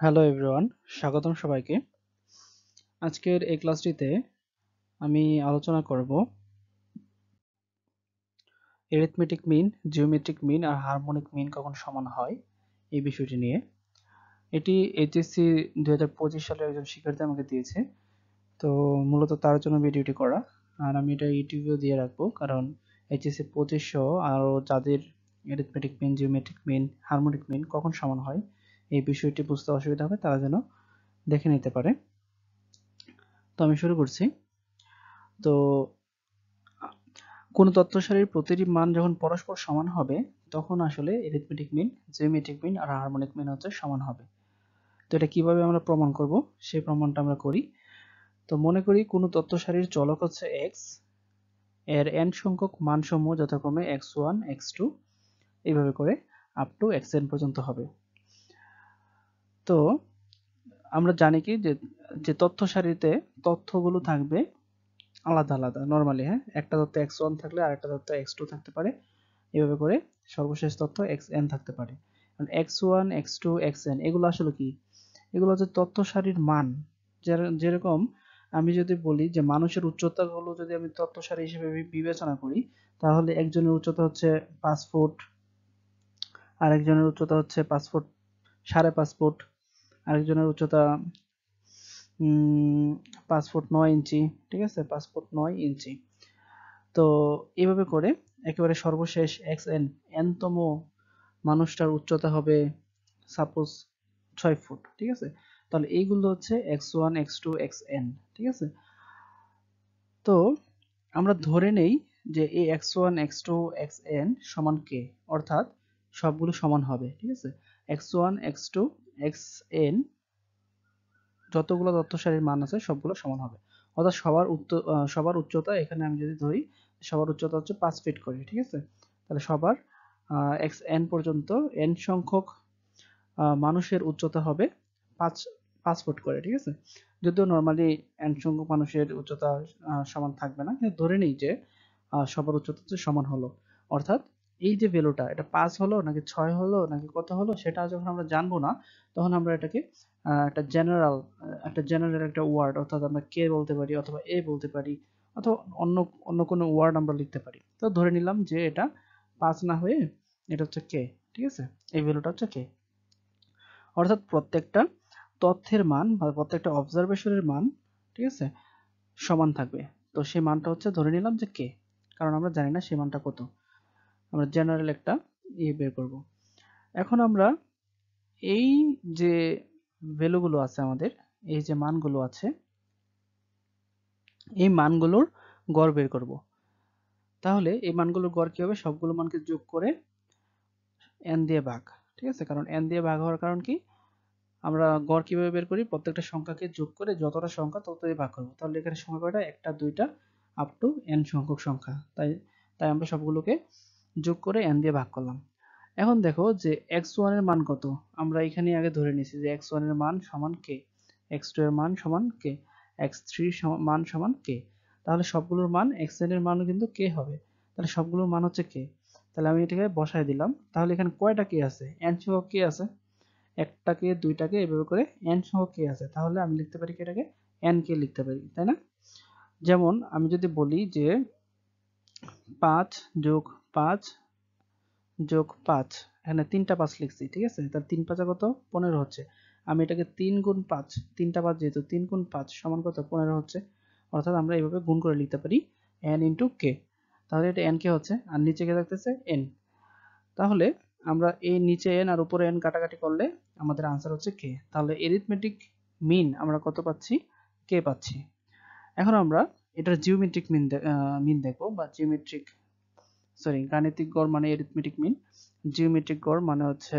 Hello everyone, স্বাগতম সবাইকে। আজকের এই ক্লাসটিতে আমি আলোচনা করব এরিথমেটিক মিন, জিওমেট্রিক মিন আর হারমোনিক মিন কখন সমান হয় এই বিষয়টি নিয়ে। এটি এইচএসসি 2025 সালের একজন শিক্ষার্থী আমাকে দিয়েছে, তো মূলত তার জন্য ভিডিওটি করা। আর আমি এটা ইউটিউবেও দিয়ে রাখবো, কারণ এইচএসসি 25 সহ আরও যাদের এরিথমেটিক মিন, জিওমেট্রিক মিন, হারমোনিক মিন কখন সমান হয় এই বিষয়টি বুঝতে অসুবিধা হবে, তারা যেন দেখে নিতে পারে। তো আমি শুরু করছি। তো কোন তথ্য সারির প্রতিটি মান যখন পরস্পর সমান হবে তখন আসলে এরিথমেটিক মিন, জিওমেট্রিক মিন আর হারমোনিক মিন হচ্ছে সমান হবে। তো এটা কিভাবে আমরা প্রমাণ করব সেই প্রমাণটা আমরা করি। তো মনে করি কোন তথ্য সারির চলক হচ্ছে x, এর n সংখ্যক মানসমূহ যথাক্রমে x1, x2 এইভাবে করে আপ টু xn পর্যন্ত হবে। তো আমরা জানি কি যে তথ্য সারিতে তথ্যগুলো থাকবে আলাদা আলাদা নরমালি, হ্যাঁ, একটা তথ্য x1 থাকলে আরেকটা তথ্য x2 থাকতে পারে, এভাবে করে সর্বশেষ তথ্য xn থাকতে পারে। কারণ x1, x2, xn এগুলো আসলে কি? এগুলো হচ্ছে তথ্য সারির মান। যেরকম আমি যদি বলি যে মানুষের উচ্চতা গুলো যদি আমি তথ্য সারি হিসেবে বিবেচনা করি, তাহলে একজনের উচ্চতা হচ্ছে 5 ফুট, আরেকজনের উচ্চতা হচ্ছে 5 ফুট 5.5 ফুট, আরেকজনের উচ্চতা 5 ফুট 9 ইঞ্চি, ঠিক আছে, 5 ফুট 9 ইঞ্চি। তো এইভাবে করে একেবারে সর্বশেষ xn nতম মানুষটার উচ্চতা হবে সাপোজ 6 ফুট, ঠিক আছে। তাহলে এইগুলো হচ্ছে x1, x2, xn, ঠিক আছে। তো আমরা ধরে নেই যে এই x1, x2, xn সমান k, অর্থাৎ সবগুলো সমান হবে, ঠিক আছে। x1, x2, xn যতগুলো তথ্য সারির মান আছে সবগুলো সমান হবে, অর্থাৎ সবার উচ্চতা এখানে আমি যদি ধরি সবার উচ্চতা হচ্ছে 5 ফিট করে, ঠিক আছে। তাহলে সবার xn পর্যন্ত n সংখ্যক মানুষের উচ্চতা হবে 5 ফুট করে, ঠিক আছে। যদিও নর্মালি n সংখ্যক মানুষের উচ্চতা সমান থাকবে না, কিন্তু ধরে নিই যে সবার উচ্চতা হচ্ছে সমান হলো। অর্থাৎ এই যে ভ্যালুটা, এটা 5 হলো নাকি 6 হলো নাকি কত হলো সেটা যখন আমরা জানবো না, তখন আমরা এটাকে একটা জেনারেল একটা ওয়ার্ড, অর্থাৎ আমরা কে বলতে পারি অথবা এ বলতে পারি অথবা অন্য অন্য কোনো ওয়ার্ড আমরা লিখতে পারি। তো ধরে নিলাম যে এটা 5 না হয়ে এটা হচ্ছে কে, ঠিক আছে। এই ভ্যালুটা হচ্ছে কে, অর্থাৎ প্রত্যেকটা তথ্যের মান বা প্রত্যেকটা অবজারভেশনের মান, ঠিক আছে, সমান থাকবে। তো সেই মানটা হচ্ছে ধরে নিলাম যে কে, কারণ আমরা জানি না সেই মানটা কত। আমরা জেনারেল একটা বের করব। এখন আমরা এই যে ভ্যালুগুলো আছে আমাদের, এই যে মানগুলো আছে, এই মানগুলোর গড় বের করব। তাহলে এই মানগুলোর গড় কি হবে? সবগুলো মানকে যোগ করে n দিয়ে ভাগ, ঠিক আছে। কারণ n দিয়ে ভাগ হওয়ার কারণ কি? আমরা গড় কিভাবে বের করি? প্রত্যেকটা সংখ্যাকে যোগ করে যতটা সংখ্যা ততই ভাগ করব। তাহলে এখানে সংখ্যা কয়টা? একটা, দুইটা, আপ টু n সংখ্যক সংখ্যা। তাই তাই আমরা সবগুলোকে যোগ করে n দিয়ে ভাগ করলাম। এখন দেখো যে x1 এর মান কত? আমরা এখানে আগে ধরে নিয়েছি যে x1 এর মান সমান k, x2 এর মান সমান k, x3 মান সমান k। তাহলে সবগুলোর মান xn এর মানও কিন্তু k হবে। তাহলে সবগুলোর মান হচ্ছে k। তাহলে আমি এটাকে বসায় দিলাম। তাহলে এখানে কয়টা k আছে? n সংখ্যক k আছে। একটাকে, দুইটাকে, এভাবে করে n সংখ্যক k আছে। তাহলে আমি লিখতে পারি কি এটাকে n k লিখতে পারি, তাই না? যেমন আমি যদি বলি যে 5 যোগ 5 যোগ 5, এখানে 3টা 5 লিখছি, ঠিক আছে। তার 3 5 কত? 15 হচ্ছে। আমি এটাকে 3 গুণ 5, 3টা 5 যেহেতু 3 গুণ 5 সমান কত? 15 হচ্ছে। অর্থাৎ আমরা এইভাবে গুণ করে লিখতে পারি n ইন্টু k। তাহলে এটা n k হচ্ছে, আর নিচে কে থাকতেছে n। তাহলে আমরা এই নিচে n আর উপরে n কাটাকাটি করলে আমাদের আনসার হচ্ছে k। তাহলে এরিথমেটিক মিন আমরা কত পাচ্ছি? k পাচ্ছি। এখন আমরা এটার জিওমেট্রিক মিন দেখব, বা গাণিতিক গড় মানে এরিথমেটিক মিন, জিওমেট্রিক গড় মানে হচ্ছে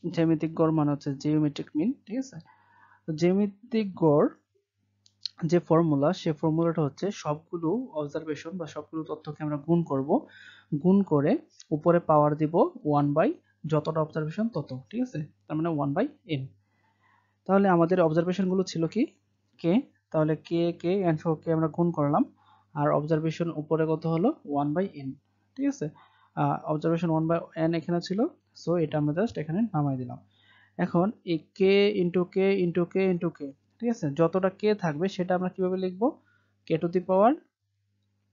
জ্যামিতিক গড় মানে হচ্ছে জিওমেট্রিক মিন, ঠিক আছে। তো জ্যামিতিক গড় যে ফর্মুলা, সে ফর্মুলাটা হচ্ছে সবগুলো অবজারভেশন বা সবগুলো তথ্যকে আমরা গুণ করব, গুণ করে উপরে পাওয়ার দিব 1 বাই যতটা অবজারভেশন তত, ঠিক আছে। তার মানে 1 বাই n। তাহলে আমাদের অবজারভেশন গুলো ছিল কি? কে। তাহলে কে n সহ কে আমরা গুণ করলাম, আর অবজারভেশন উপরে কত হলো? 1 বাই n, ঠিক আছে। অবজারভেশন 1 বাই n এখানে ছিল, সো এটা আমরা জাস্ট এখানে নামাই দিলাম। এখন এই কে into k into k into k, ঠিক আছে, যতটা কে থাকবে সেটা আমরা কিভাবে লিখবো, কে টু দি পাওয়ার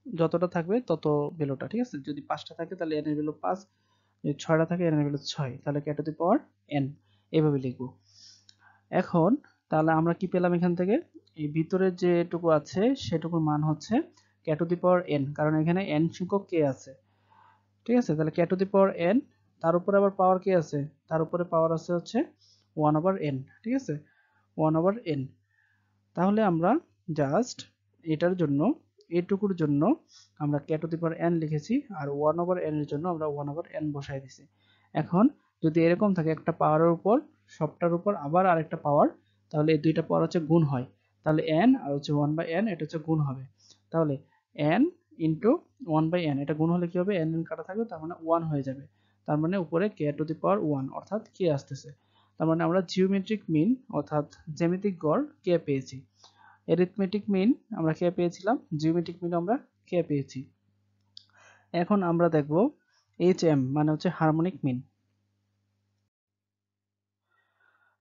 যতটা থাকবে তত ভ্যালুটা, ঠিক আছে, যদি 5টা থাকে তাহলে n এর ভ্যালু 5, যদি 6টা থাকে n এর ভ্যালু 6, তাহলে কে টু দি পাওয়ার n এইভাবে লিখবো। এখন তাহলে আমরা কি পেলাম এখান থেকে, এই ভিতরে যেটুকু আছে সেটুকুর মান হচ্ছে কে টু দি পাওয়ার n, কারণ এখানে n সংখ্যক কে আছে, ঠিক আছে, তাহলে কে টু দি পাওয়ার n, তার উপরে আবার পাওয়ার কে আছে, তার উপরে পাওয়ার আছে হচ্ছে 1/n, ঠিক আছে, 1/n। তাহলে আমরা জাস্ট এটার জন্য, এটুকুর জন্য আমরা কে টু দি পাওয়ার n লিখেছি, আর 1/n এর জন্য আমরা 1/n বসাই দিছি। এখন যদি এরকম থাকে একটা পাওয়ারের উপর, সবটার উপর আবার আরেকটা পাওয়ার, তাহলে এই দুইটা পাওয়ার হচ্ছে গুণ হয়, তাহলে n আর হচ্ছে 1/n এটা হচ্ছে গুণ হবে, তাহলে n ইন্টু 1/n, এটা গুণ হলে কি হবে, n কাটা থাকবে, তার মানে 1 হয়ে যাবে, তার মানে উপরে কে টু দি পাওয়ার 1 অর্থাৎ কে আসতেছে, তার মানে আমরা জিওমেট্রিক মিন অর্থাৎ জ্যামিতিক গড় কে পেয়েছি। অ্যারিথমেটিক মিন আমরা কে পেয়েছিলাম, জিওমেট্রিক মিন আমরা কে পেয়েছি। এখন আমরা দেখব HM মানে হচ্ছে হারমোনিক মিন।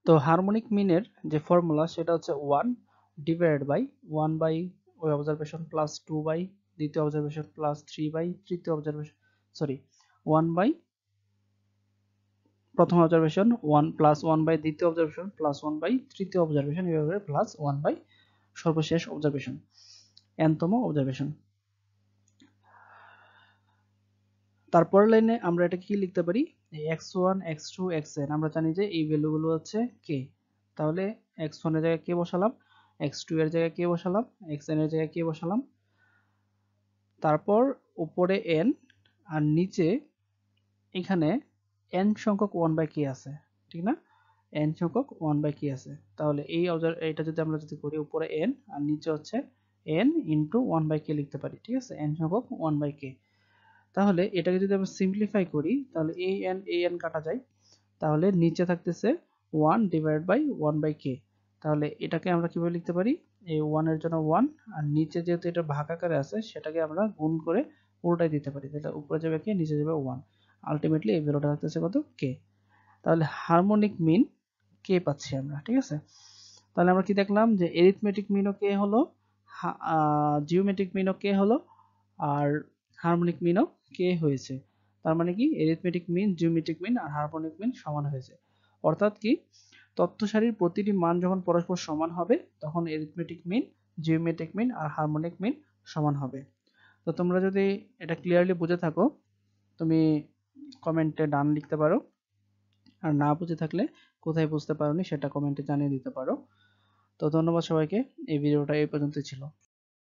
তো হারমোনিক মিনের যে ফর্মুলা সেটা হচ্ছে 1 ডিভাইডেড বাই 1 বাই ওই অবজারভেশন প্লাস 2 বাই দ্বিতীয় অবজারভেশন প্লাস 3 বাই তৃতীয় অবজারভেশন, সরি 1 বাই প্রথম অবজারভেশন, 1 প্লাস 1 বাই দ্বিতীয় অবজারভেশন প্লাস 1 বাই তৃতীয় অবজারভেশন, এভাবে প্লাস 1 বাই সর্বশেষ অবজারভেশন, nতম অবজারভেশন। তারপরের লাইনে আমরা এটা কি লিখতে পারি, x1 x2 xn, আমরা জানি যে এই ভ্যালুগুলো হচ্ছে কে, তাহলে x1 এর জায়গায় কে বসালাম, x2 এর জায়গায় কে বসালাম, xn এর জায়গায় কে বসালাম, তারপর উপরে n আর নিচে এখানে n সংখ্যক 1 বাই k আছে, ঠিক না, n সংখ্যক 1 বাই k আছে, তাহলে এটা যদি আমরা করি উপরে n আর নিচে হচ্ছে n ইন্টু 1 বাই k লিখতে পারি, ঠিক আছে, n সংখ্যক 1 বাই k। তাহলে এটাকে যদি আমরা সিম্পলিফাই করি তাহলে an কাটা যায়, তাহলে নিচে থাকতেছে 1 ডিভাইড বাই 1 বাই k, তাহলে এটাকে আমরা কিভাবে লিখতে পারি, এই 1 এর জন্য 1 আর নিচে যেহেতু এটা ভাগ আকারে আছে সেটাকে আমরা গুণ করে উল্টাই দিতে পারি, তাহলে উপরে যাবে k নিচে যাবে 1, আলটিমেটলি এই ভ্যালুটা থাকতেছে কত, k। তাহলে হারমোনিক মিন k পাচ্ছি আমরা, ঠিক আছে। তাহলে আমরা কি দেখলাম যে এরিথমেটিক মিনও k হলো, জিওমেট্রিক মিনও k হলো, আর হারমোনিক মিনও k হয়েছে। তার মানে কি এরিথমেটিক মিন, জিওমেট্রিক মিন আর হারমোনিক মিন সমান হয়েছে, অর্থাৎ কি তথ্য সারির প্রতিটি মান যখন পরস্পর সমান হবে তখন এরিথমেটিক মিন, জিওমেট্রিক মিন আর হারমোনিক মিন সমান হবে। তো তোমরা যদি এটা ক্লিয়ারলি বুঝে থাকো তুমি কমেন্টে ডান লিখতে পারো, আর না বুঝে থাকলে কোথায় বুঝতে পারোনি সেটা কমেন্টে জানিয়ে দিতে পারো। তো ধন্যবাদ সবাইকে, এই ভিডিওটা এই পর্যন্তই ছিল।